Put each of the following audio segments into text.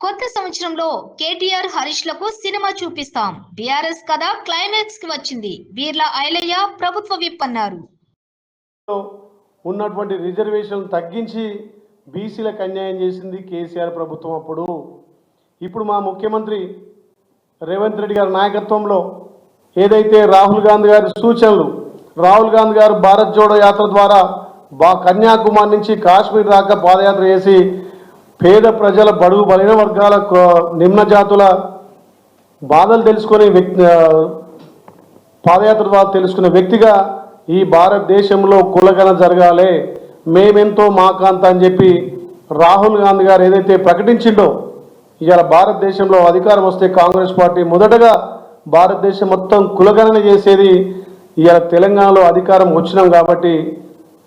కొత్త సంవత్సరంలో కేటీఆర్ హరీష్ లకు సినిమా చూపిస్తాం. బీఆర్ఎస్ కథ క్లైమాక్స్ కి వచ్చింది. బీర్లా ఐలయ్య ప్రభుత్వ విప్ అన్నారు. ఉన్నటువంటి రిజర్వేషన్ తగ్గించి బీసీలకు అన్యాయం చేసింది కేసీఆర్ ప్రభుత్వం. ఇప్పుడు మా ముఖ్యమంత్రి రేవంత్ రెడ్డి గారి నాయకత్వంలో ఏదైతే రాహుల్ గాంధీ గారి సూచనలు, రాహుల్ గాంధీ గారు భారత్ జోడో యాత్ర ద్వారా కన్యాకుమారి నుంచి కాశ్మీర్ దాకా పాదయాత్ర చేసి పేద ప్రజల బడుగు బలైన వర్గాల నిమ్న జాతుల బాధలు తెలుసుకునే పాదయాత్ర ద్వారా తెలుసుకునే వ్యక్తిగా ఈ భారతదేశంలో కులగణ జరగాలి, మేమెంతో మాకాంత అని చెప్పి రాహుల్ గాంధీ గారు ఏదైతే ప్రకటించిండో, ఇవాళ భారతదేశంలో అధికారం వస్తే కాంగ్రెస్ పార్టీ మొదటగా భారతదేశం మొత్తం కులగణన చేసేది. ఇవాళ తెలంగాణలో అధికారం వచ్చినాం కాబట్టి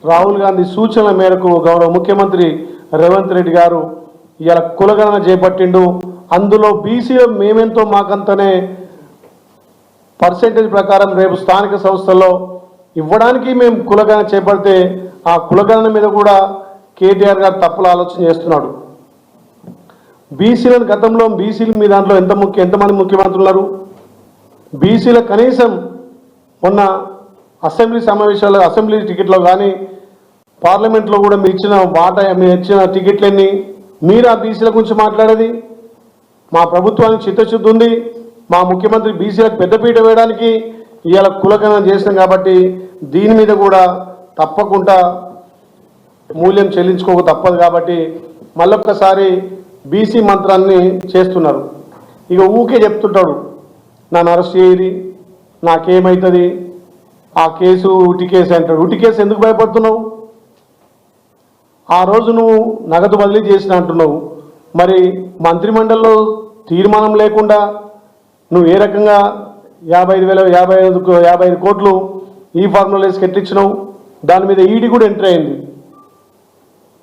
రాహుల్ గాంధీ సూచనల మేరకు గౌరవ ముఖ్యమంత్రి రేవంత్ రెడ్డి గారు ఇవాళ కులగణన చేపట్టిండు. అందులో బీసీలో మేమెంతో మాకంతనే పర్సెంటేజ్ ప్రకారం రేపు స్థానిక సంస్థల్లో ఇవ్వడానికి మేము కులగణన చేపడితే ఆ కులగణన మీద కూడా కేటీఆర్ గారు తప్పుల ఆలోచన చేస్తున్నాడు. బీసీలను గతంలో బీసీలు మీ దాంట్లో ఎంతమంది ముఖ్యమంత్రులు ఉన్నారు? బీసీల కనీసం మొన్న అసెంబ్లీ సమావేశాల్లో అసెంబ్లీ టికెట్లో కానీ పార్లమెంట్లో కూడా మీరు ఇచ్చిన టికెట్లన్నీ మీరు ఆ బీసీల గురించి మాట్లాడేది. మా ప్రభుత్వానికి చిత్తశుద్ధి ఉంది, మా ముఖ్యమంత్రి బీసీలకు పెద్దపీట వేయడానికి ఇవాళ కులగణన చేసినాం కాబట్టి దీని మీద కూడా తప్పకుండా మూల్యం చెల్లించుకోక తప్పదు. కాబట్టి మళ్ళొక్కసారి బీసీ మంత్రాన్ని చేస్తున్నారు. ఇక ఊకే చెప్తుంటాడు, నన్ను అరెస్ట్ చేయది, నాకేమవుతుంది, ఆ కేసు ఉటి కేసు అంటాడు. ఉటి కేసు ఎందుకు భయపడుతున్నావు? ఆ రోజు నువ్వు నగదు బదిలీ చేసిన అంటున్నావు, మరి మంత్రిమండలిలో తీర్మానం లేకుండా నువ్వు ఏ రకంగా 55 కోట్లు ఈ ఫార్ములా వేసి కట్టించినావు? దాని మీద ఈడీ కూడా ఎంట్రీ అయింది.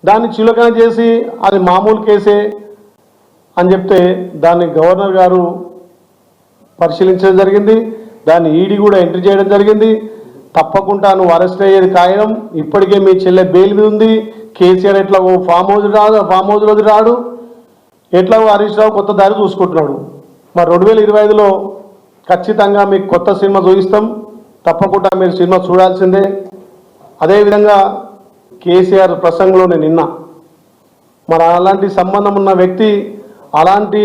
దాన్ని చులకన చేసి అది మామూలు కేసే అని చెప్తే దాన్ని గవర్నర్ గారు పరిశీలించడం జరిగింది, దాన్ని ఈడీ కూడా ఎంట్రీ చేయడం జరిగింది. తప్పకుండా నువ్వు అరెస్ట్ అయ్యేది ఖాయం. ఇప్పటికే మీ చెల్లె బెయిల్ మీద ఉంది. కేసీఆర్ ఎట్లా ఫామ్ హౌస్లోది రాడు, ఎట్లా హరీష్ రావు కొత్త దారి చూసుకుంటున్నాడు. మరి 2025లో ఖచ్చితంగా మీకు కొత్త సినిమా చూపిస్తాం, తప్పకుండా మీరు సినిమా చూడాల్సిందే. అదేవిధంగా కేసీఆర్ ప్రసంగంలో నేను నిన్నా, మరి అలాంటి సంబంధం ఉన్న వ్యక్తి, అలాంటి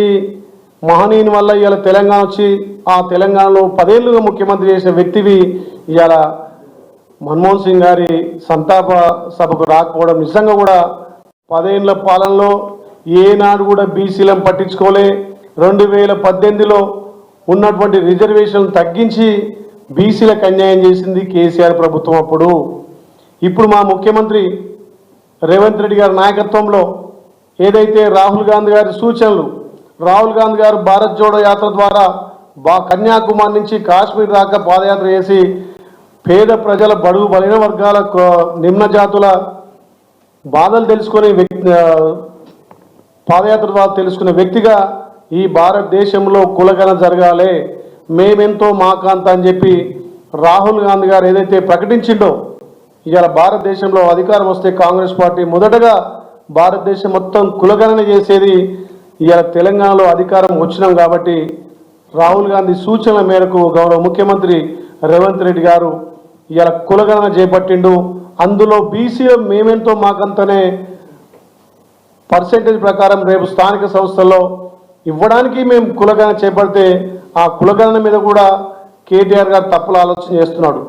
మహనీయుని వల్ల ఇవాళ తెలంగాణ వచ్చి ఆ తెలంగాణలో 10 ఏళ్ళుగా ముఖ్యమంత్రి చేసిన వ్యక్తివి ఇవాళ మన్మోహన్ సింగ్ గారి సంతాప సభకు రాకపోవడం నిజంగా కూడా 10 ఏళ్ళ పాలనలో ఏనాడు కూడా బీసీలను పట్టించుకోలే. 2018లో ఉన్నటువంటి రిజర్వేషన్ తగ్గించి బీసీలకు అన్యాయం చేసింది కేసీఆర్ ప్రభుత్వం. ఇప్పుడు మా ముఖ్యమంత్రి రేవంత్ రెడ్డి గారి నాయకత్వంలో ఏదైతే రాహుల్ గాంధీ గారి సూచనలు, రాహుల్ గాంధీ గారు భారత్ జోడో యాత్ర ద్వారా కన్యాకుమారి నుంచి కాశ్మీర్ దాకా పాదయాత్ర చేసి పేద ప్రజల బడుగు బలైన వర్గాల నిమ్న జాతుల బాధలు తెలుసుకునే పాదయాత్ర ద్వారా తెలుసుకునే వ్యక్తిగా ఈ భారతదేశంలో కులగణ జరగాలి, మేమెంతో మాకాంత అని చెప్పి రాహుల్ గాంధీ గారు ఏదైతే ప్రకటించిండో, ఇవాళ భారతదేశంలో అధికారం వస్తే కాంగ్రెస్ పార్టీ మొదటగా భారతదేశం మొత్తం కులగణన చేసేది. ఇవాళ తెలంగాణలో అధికారం వచ్చినాం కాబట్టి రాహుల్ గాంధీ సూచనల మేరకు గౌరవ ముఖ్యమంత్రి రేవంత్ రెడ్డి గారు ఇవాళ కులగణన చేపట్టిండు. అందులో బీసీలో మేమెంతో మాకంతనే పర్సెంటేజ్ ప్రకారం రేపు స్థానిక సంస్థల్లో ఇవ్వడానికి మేము కులగణన చేపడితే ఆ కులగణన మీద కూడా కేటీఆర్ గారు తప్పుల ఆలోచన చేస్తున్నాడు.